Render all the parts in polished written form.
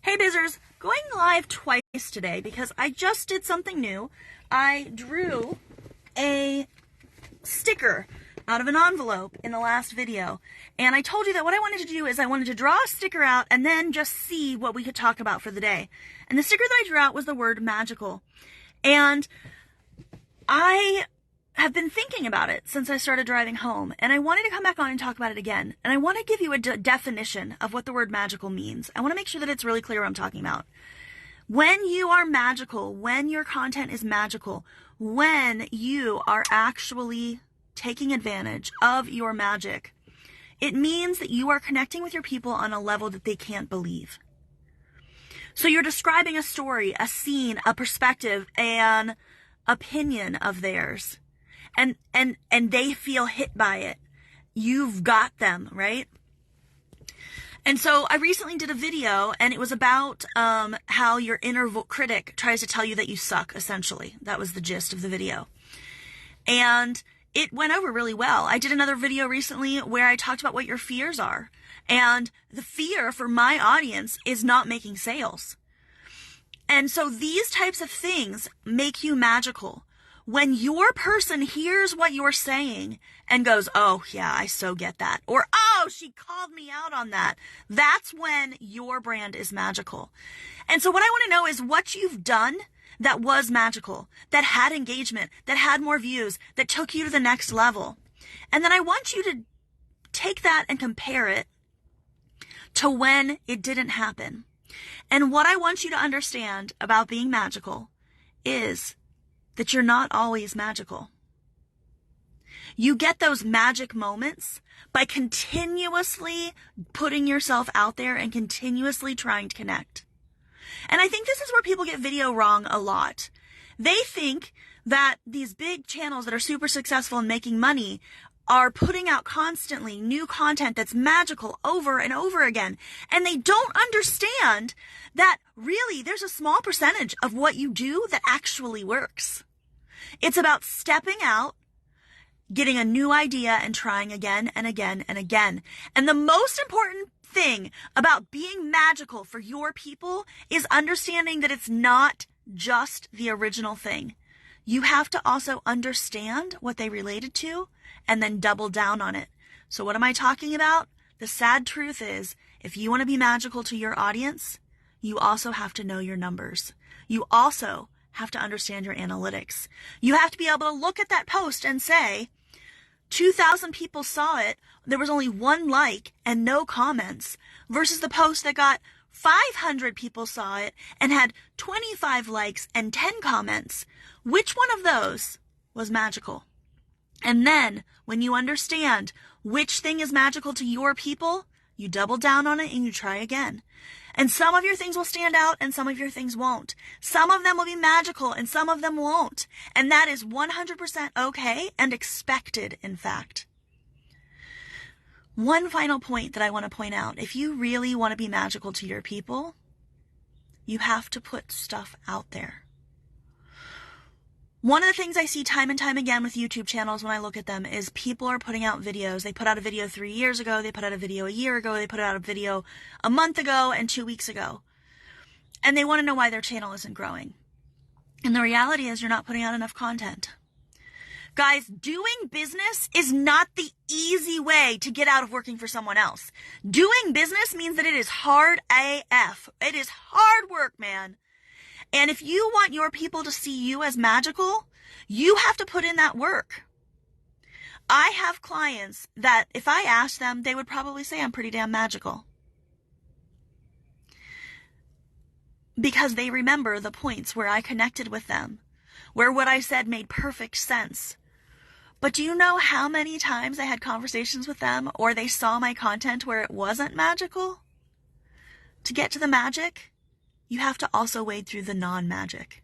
Hey Bizzers, going live twice today because I just did something new. I drew a sticker out of an envelope in the last video. And I told you that what I wanted to do is I wanted to draw a sticker out and then just see what we could talk about for the day. And the sticker that I drew out was the word magical. And I have been thinking about it since I started driving home, and I wanted to come back on and talk about it again. And I want to give you a definition of what the word magical means. I want to make sure that it's really clear what I'm talking about. When you are magical, when your content is magical, when you are actually taking advantage of your magic, it means that you are connecting with your people on a level that they can't believe. So you're describing a story, a scene, a perspective, an opinion of theirs. And they feel hit by it. You've got them, right? And so I recently did a video, and it was about how your inner critic tries to tell you that you suck, essentially. That was the gist of the video. And it went over really well. I did another video recently where I talked about what your fears are. And the fear for my audience is not making sales. And so these types of things make you magical. When your person hears what you're saying and goes, oh yeah, I so get that. Or, oh, she called me out on that. That's when your brand is magical. And so what I want to know is what you've done that was magical, that had engagement, that had more views, that took you to the next level. And then I want you to take that and compare it to when it didn't happen. And what I want you to understand about being magical is that you're not always magical. You get those magic moments by continuously putting yourself out there and continuously trying to connect. And I think this is where people get video wrong a lot. They think that these big channels that are super successful and making money are putting out constantly new content that's magical over and over again. And they don't understand that really there's a small percentage of what you do that actually works. It's about stepping out, getting a new idea, and trying again and again and again. And the most important thing about being magical for your people is understanding that it's not just the original thing. You have to also understand what they related to and then double down on it. So what am I talking about? The sad truth is, if you want to be magical to your audience, you also have to know your numbers. You also have to understand your analytics. You have to be able to look at that post and say, 2,000 people saw it, there was only 1 like and no comments, versus the post that got 500 people saw it and had 25 likes and 10 comments. Which one of those was magical? And then, when you understand which thing is magical to your people, you double down on it and you try again. And some of your things will stand out and some of your things won't. Some of them will be magical and some of them won't. And that is 100% okay and expected, in fact. One final point that I want to point out. If you really want to be magical to your people, you have to put stuff out there. One of the things I see time and time again with YouTube channels when I look at them is people are putting out videos. They put out a video 3 years ago. They put out a video a year ago. They put out a video a month ago and 2 weeks ago. And they want to know why their channel isn't growing. And the reality is you're not putting out enough content. Guys, doing business is not the easy way to get out of working for someone else. Doing business means that it is hard AF. It is hard work, man. And if you want your people to see you as magical, you have to put in that work. I have clients that if I asked them, they would probably say I'm pretty damn magical. Because they remember the points where I connected with them, where what I said made perfect sense. But do you know how many times I had conversations with them or they saw my content where it wasn't magical? To get to the magic, you have to also wade through the non-magic.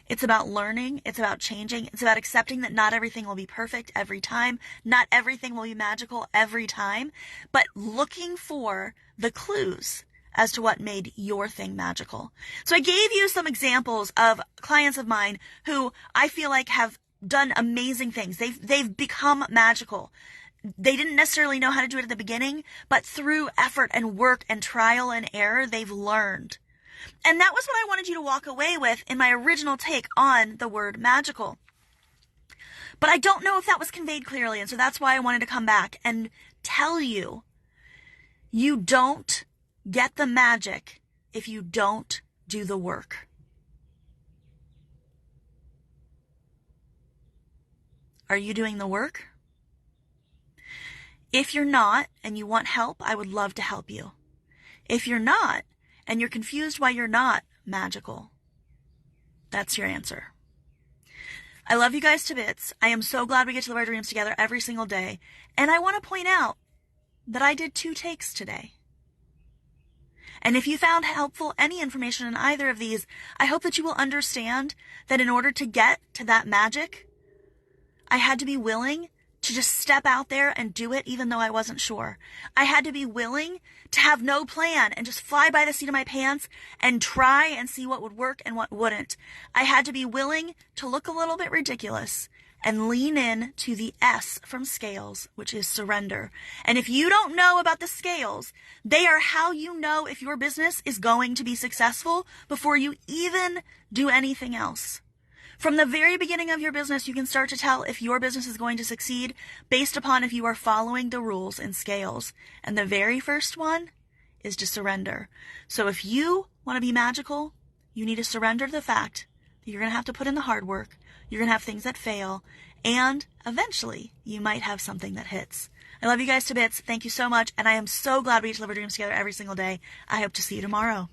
It's about learning. It's about changing. It's about accepting that not everything will be perfect every time. Not everything will be magical every time. But looking for the clues as to what made your thing magical. So I gave you some examples of clients of mine who I feel like have done amazing things. They've become magical. they didn't necessarily know how to do it at the beginning, but through effort and work and trial and error, they've learned. And that was what I wanted you to walk away with in my original take on the word magical. But I don't know if that was conveyed clearly, and so that's why I wanted to come back and tell you, you don't get the magic if you don't do the work. Are you doing the work? If you're not, and you want help, I would love to help you. If you're not, and you're confused why you're not magical, that's your answer. I love you guys to bits. I am so glad we get to live our dreams together every single day. And I want to point out that I did 2 takes today. And if you found helpful any information in either of these, I hope that you will understand that in order to get to that magic, I had to be willing to just step out there and do it even though I wasn't sure. I had to be willing to have no plan and just fly by the seat of my pants and try and see what would work and what wouldn't. I had to be willing to look a little bit ridiculous and lean in to the S from scales, which is surrender. And if you don't know about the scales, they are how you know if your business is going to be successful before you even do anything else. From the very beginning of your business, you can start to tell if your business is going to succeed based upon if you are following the rules in scales. And the very first one is to surrender. So if you want to be magical, you need to surrender to the fact that you're going to have to put in the hard work, you're going to have things that fail, and eventually you might have something that hits. I love you guys to bits. Thank you so much. And I am so glad we get to live our dreams together every single day. I hope to see you tomorrow.